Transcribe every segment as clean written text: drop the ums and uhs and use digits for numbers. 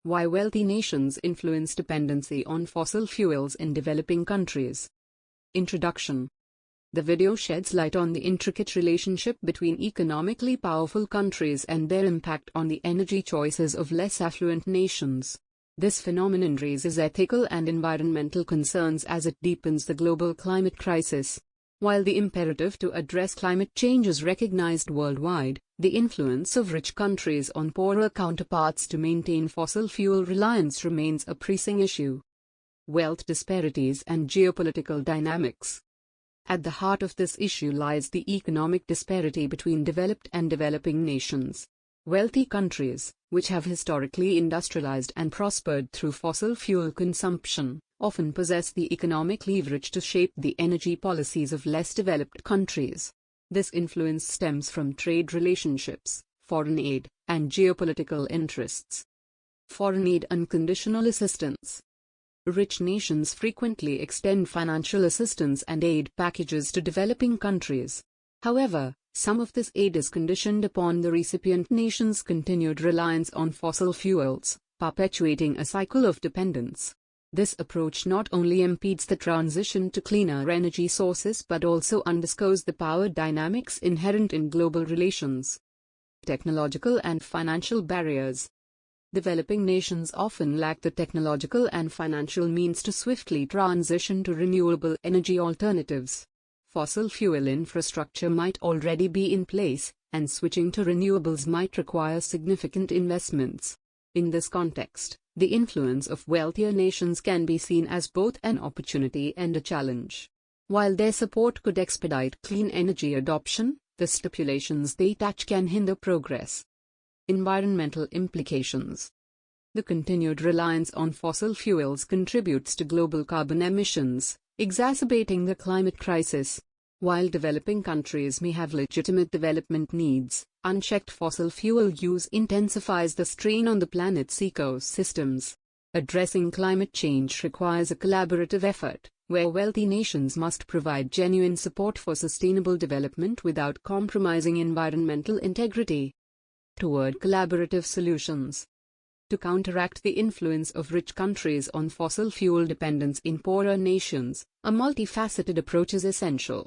Why wealthy nations influence dependency on fossil fuels in developing countries. Introduction. The video sheds light on the intricate relationship between economically powerful countries and their impact on the energy choices of less affluent nations. This phenomenon raises ethical and environmental concerns as it deepens the global climate crisis. While the imperative to address climate change is recognized worldwide, the influence of rich countries on poorer counterparts to maintain fossil fuel reliance remains a pressing issue. Wealth disparities and geopolitical dynamics. At the heart of this issue lies the economic disparity between developed and developing nations. Wealthy countries, which have historically industrialized and prospered through fossil fuel consumption, often possess the economic leverage to shape the energy policies of less developed countries. This influence stems from trade relationships, foreign aid, and geopolitical interests. Foreign aid unconditional assistance. Rich nations frequently extend financial assistance and aid packages to developing countries. However, some of this aid is conditioned upon the recipient nation's continued reliance on fossil fuels, perpetuating a cycle of dependence. This approach not only impedes the transition to cleaner energy sources but also underscores the power dynamics inherent in global relations. Technological and financial barriers. Developing nations often lack the technological and financial means to swiftly transition to renewable energy alternatives. Fossil fuel infrastructure might already be in place, and switching to renewables might require significant investments. In this context, the influence of wealthier nations can be seen as both an opportunity and a challenge. While their support could expedite clean energy adoption, the stipulations they attach can hinder progress. Environmental implications. The continued reliance on fossil fuels contributes to global carbon emissions, exacerbating the climate crisis. While developing countries may have legitimate development needs, unchecked fossil fuel use intensifies the strain on the planet's ecosystems. Addressing climate change requires a collaborative effort, where wealthy nations must provide genuine support for sustainable development without compromising environmental integrity. Toward collaborative solutions. To counteract the influence of rich countries on fossil fuel dependence in poorer nations, a multifaceted approach is essential.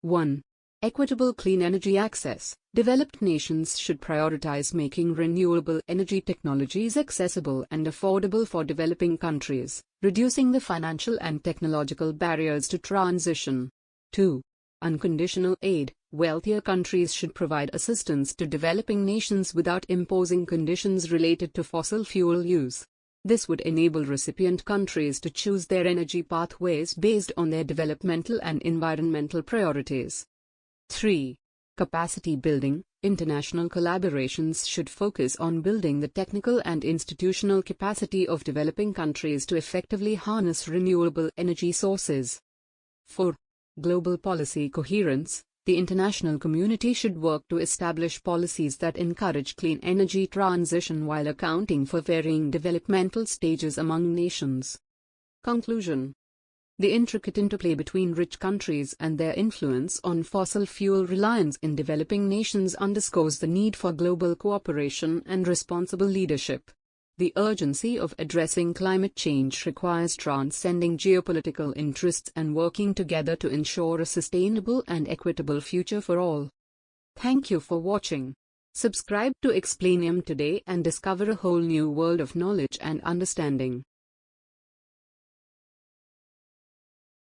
1. Equitable clean energy access. Developed nations should prioritize making renewable energy technologies accessible and affordable for developing countries, reducing the financial and technological barriers to transition. 2. Unconditional aid. Wealthier countries should provide assistance to developing nations without imposing conditions related to fossil fuel use. This would enable recipient countries to choose their energy pathways based on their developmental and environmental priorities. 3. Capacity building. International collaborations should focus on building the technical and institutional capacity of developing countries to effectively harness renewable energy sources. 4. Global policy coherence. The international community should work to establish policies that encourage clean energy transition while accounting for varying developmental stages among nations. Conclusion. The intricate interplay between rich countries and their influence on fossil fuel reliance in developing nations underscores the need for global cooperation and responsible leadership. The urgency of addressing climate change requires transcending geopolitical interests and working together to ensure a sustainable and equitable future for all. Thank you for watching. Subscribe to Explanium today and discover a whole new world of knowledge and understanding.